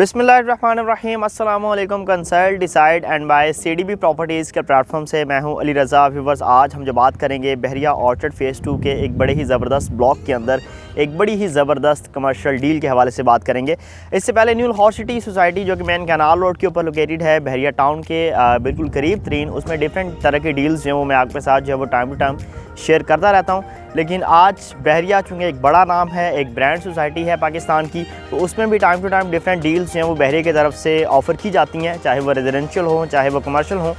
बिस्मिल्लाहिर्रहमानिर्रहीम अस्सलाम वालेकुम। Consult decide and buy CDB properties के प्लेटफॉर्म से मैं हूं अली रज़ा। व्यूवर्स, आज हम जो बात करेंगे बहरिया ऑर्चर्ड फ़ेज़ 2 के एक बड़े ही ज़बरदस्त ब्लॉक के अंदर एक बड़ी ही ज़बरदस्त कमर्शियल डील के हवाले से बात करेंगे। इससे पहले न्यू लाहौर सिटी सोसाइटी जो कि मेन कैनाल रोड के ऊपर लोकेटेड है, बहरिया टाउन के बिल्कुल करीब तरीन, उसमें डिफरेंट तरह के डील्स जो वो मैं आपके साथ जो है वो टाइम टू टाइम शेयर करता रहता हूँ। लेकिन आज बहरिया चूँकि एक बड़ा नाम है, एक ब्रांड सोसाइटी है पाकिस्तान की, तो उसमें भी time to time different deals जो हैं वो बहरिया की तरफ से ऑफ़र की जाती हैं, चाहे वो रेजिडेंशियल हो चाहे वो कमर्शियल हो।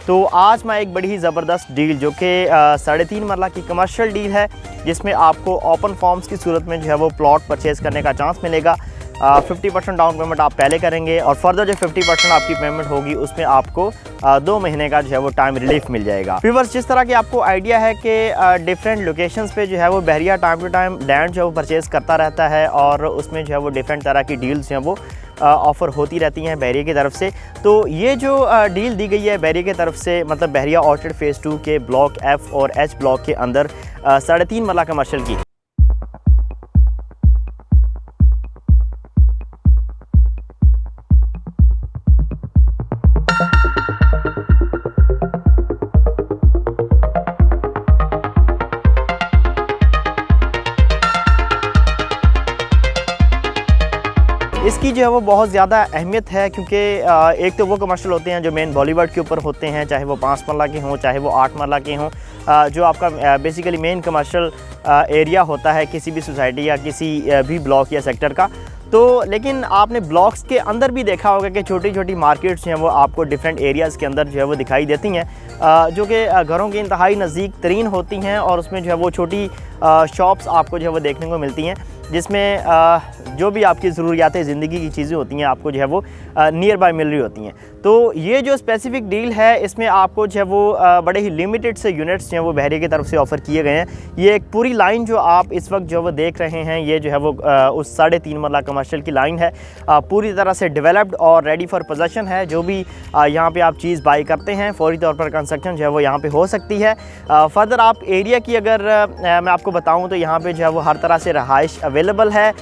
तो आज मैं एक बड़ी ही ज़बरदस्त डील जो कि 3.5 मरला की कमर्शियल डील है, जिसमें आपको ओपन फॉर्म्स की सूरत में जो है वो प्लॉट परचेज़ करने का चांस मिलेगा। 50% डाउन पेमेंट आप पहले करेंगे और फर्दर जो 50% आपकी पेमेंट होगी उसमें आपको 2 महीने का जो है वो टाइम रिलीफ मिल जाएगा। व्यूअर्स, जिस तरह की आपको आइडिया है कि डिफरेंट लोकेशंस पे जो है वो बहरिया टाइम टू टाइम लैंड जो है वो परचेज़ करता रहता है और उसमें जो है वो डिफरेंट तरह की डील्स जो हैं वो ऑफ़र होती रहती हैं बहरिया की तरफ से। तो ये जो डील दी गई है बहरिया की तरफ से, मतलब बहरिया ऑर्चर्ड फ़ेज़ 2 के ब्लॉक F और H ब्लॉक के अंदर 3.5 मरला कमर्शियल की। इसकी जो है वो बहुत ज़्यादा अहमियत है, क्योंकि एक तो वो कमर्शियल होते हैं जो मेन बॉलीवुड के ऊपर होते हैं, चाहे वो 5 मरला के हों चाहे वो 8 मरला के हों, जो आपका बेसिकली मेन कमर्शियल एरिया होता है किसी भी सोसाइटी या किसी भी ब्लॉक या सेक्टर का। तो लेकिन आपने ब्लॉक्स के अंदर भी देखा होगा कि छोटी छोटी मार्केट्स हैं वो आपको डिफरेंट एरियाज़ के अंदर जो है वो दिखाई देती हैं, जो कि घरों के इंतहाई नज़दीक तरीन होती हैं और उसमें जो है वो छोटी शॉप्स आपको जो है वो देखने को मिलती हैं, जिसमें जो भी आपकी ज़रूरियात ज़िंदगी की चीज़ें होती हैं आपको जो है वो नियर बाय मिल रही होती हैं। तो ये जो स्पेसिफ़िक डील है इसमें आपको जो है वो बड़े ही लिमिटेड से यूनिट्स जो हैं वो बहरिया की तरफ से ऑफ़र किए गए हैं। ये एक पूरी लाइन जो आप इस वक्त जो है वो देख रहे हैं, ये जो है वो उस 3.5 मरला कमर्शियल की लाइन है, पूरी तरह से डेवलप्ड और रेडी फॉर पोजेसन है। जो भी यहाँ पे आप चीज़ बाई करते हैं फौरी तौर पर कंस्ट्रक्शन जो है वो यहाँ पे हो सकती है। फर्दर आप एरिया की अगर मैं आपको बताऊँ तो यहाँ पे जो है वो हर तरह से रहाइश अवेलेबल है।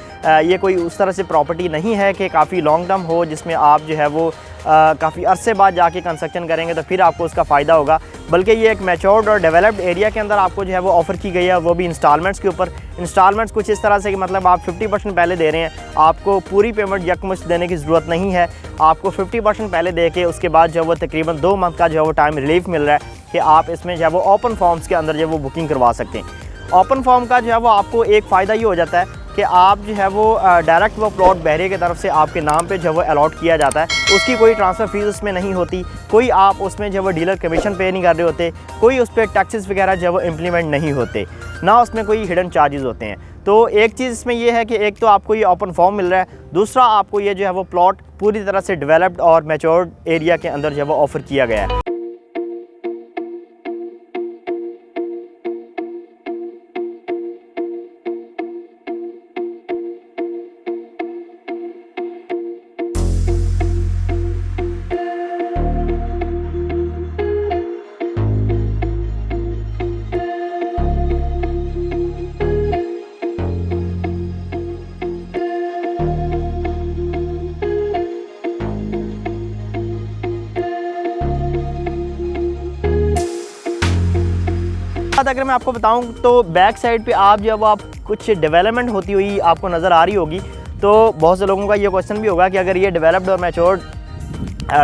ये कोई उस तरह से प्रॉपर्टी नहीं है कि काफ़ी लॉन्ग टर्म हो, जिसमें आप जो है वो काफ़ी अरसे बाद जाके कंस्ट्रक्शन करेंगे तो फिर आपको उसका फ़ायदा होगा, बल्कि ये एक मैच्योर्ड और डेवलप्ड एरिया के अंदर आपको जो है वो ऑफ़र की गई है, वो भी इंस्टॉलमेंट्स के ऊपर। इंस्टॉलमेंट्स कुछ इस तरह से कि मतलब आप 50% पहले दे रहे हैं, आपको पूरी पेमेंट यकमुश्त देने की ज़रूरत नहीं है। आपको 50% पहले दे के उसके बाद जो है वो तकरीबन 2 मंथ का जो है वो टाइम रिलीफ मिल रहा है कि आप इसमें जो है वो ओपन फॉर्म्स के अंदर जो है वो बुकिंग करवा सकते हैं। ओपन फॉर्म का जो है वो आपको एक फ़ायदा ये हो जाता है कि आप जो है वो डायरेक्ट वो प्लॉट बहरिया की तरफ से आपके नाम पे जो है वो अलॉट किया जाता है, उसकी कोई ट्रांसफ़र फ़ीस उसमें नहीं होती, कोई आप उसमें जो है वो डीलर कमीशन पे नहीं कर रहे होते, कोई उस पर टैक्सेस वगैरह जो है वो इम्प्लीमेंट नहीं होते, ना उसमें कोई हिडन चार्जेस होते हैं। तो एक चीज़ इसमें यह है कि एक तो आपको ये ओपन फॉर्म मिल रहा है, दूसरा आपको ये जो है वो प्लॉट पूरी तरह से डेवलप्ड और मैच्योर्ड एरिया के अंदर जो है वो ऑफ़र किया गया है। अगर मैं आपको बताऊं तो बैक साइड पे आप जब आप कुछ डेवलपमेंट होती हुई आपको नज़र आ रही होगी, तो बहुत से लोगों का ये क्वेश्चन भी होगा कि अगर ये डेवलप्ड और मैच्योर्ड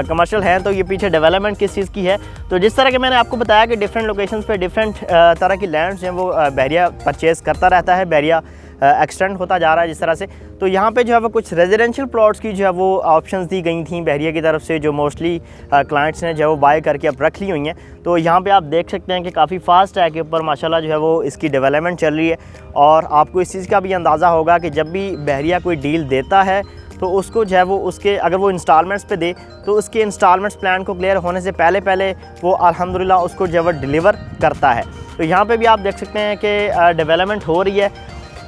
कमर्शियल हैं तो ये पीछे डेवलपमेंट किस चीज़ की है। तो जिस तरह के मैंने आपको बताया कि डिफरेंट लोकेशंस पे डिफरेंट तरह की लैंड्स हैं वो बहरिया परचेज़ करता रहता है, बहरिया एक्सटेंड होता जा रहा है जिस तरह से। तो यहाँ पे जो है वो कुछ रेजिडेंशियल प्लॉट्स की जो है वो ऑप्शंस दी गई थी बहरिया की तरफ से, जो मोस्टली क्लाइंट्स ने जो है वो बाय करके अब रख ली हुई हैं। तो यहाँ पे आप देख सकते हैं कि काफ़ी फास्ट है के ऊपर माशाल्लाह जो है वो इसकी डेवलपमेंट चल रही है। और आपको इस चीज़ का भी अंदाज़ा होगा कि जब भी बहरिया कोई डील देता है तो उसको जो है वो उसके अगर वो इंस्टॉलमेंट्स पे दे तो उसके इंस्टॉलमेंट्स प्लान को क्लियर होने से पहले वो अल्हम्दुलिल्लाह उसको जो है वो डिलीवर करता है। तो यहाँ पे भी आप देख सकते हैं कि डेवलपमेंट हो रही है,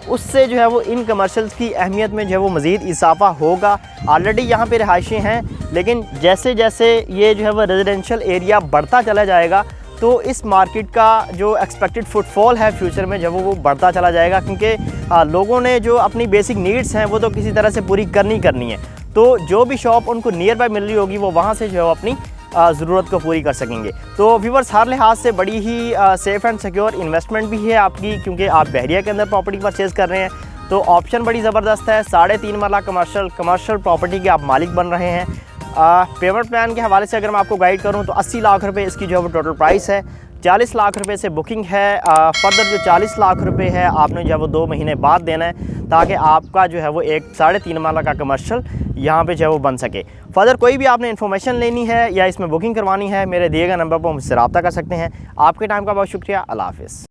उससे जो है वो इन कमर्शियल्स की अहमियत में जो है वो मज़ीद इजाफा होगा। ऑलरेडी यहाँ पे रिहाइशें हैं, लेकिन जैसे जैसे ये जो है वो रेजिडेंशियल एरिया बढ़ता चला जाएगा तो इस मार्केट का जो एक्सपेक्टेड फुटफॉल है फ्यूचर में जब वो बढ़ता चला जाएगा, क्योंकि लोगों ने जो अपनी बेसिक नीड्स हैं वो तो किसी तरह से पूरी करनी है। तो जो भी शॉप उनको नियर बाय मिल रही होगी वो वहाँ से जो है अपनी ज़रूरत को पूरी कर सकेंगे। तो व्यूअर्स हर लिहाज से बड़ी ही सेफ़ एंड सिक्योर इन्वेस्टमेंट भी है आपकी, क्योंकि आप बहरिया के अंदर प्रॉपर्टी परचेज़ कर रहे हैं तो ऑप्शन बड़ी ज़बरदस्त है। 3.5 मरला कमर्शियल प्रॉपर्टी के आप मालिक बन रहे हैं। पेमेंट प्लान के हवाले से अगर मैं आपको गाइड करूं तो 80 लाख रुपए इसकी जो है वो टोटल प्राइस है। 40 लाख रुपए से बुकिंग है। फर्दर जो 40 लाख रुपए है आपने जो है वो 2 महीने बाद देना है, ताकि आपका जो है वो एक 3.5 माला का कमर्शियल यहाँ पे जो है वो बन सके। फर्दर कोई भी आपने इन्फॉर्मेशन लेनी है या इसमें बुकिंग करवानी है, मेरे दिए गए नंबर पर मुझसे रब्ता कर सकते हैं। आपके टाइम का बहुत शुक्रिया। अल्लाह हाफ़िज़।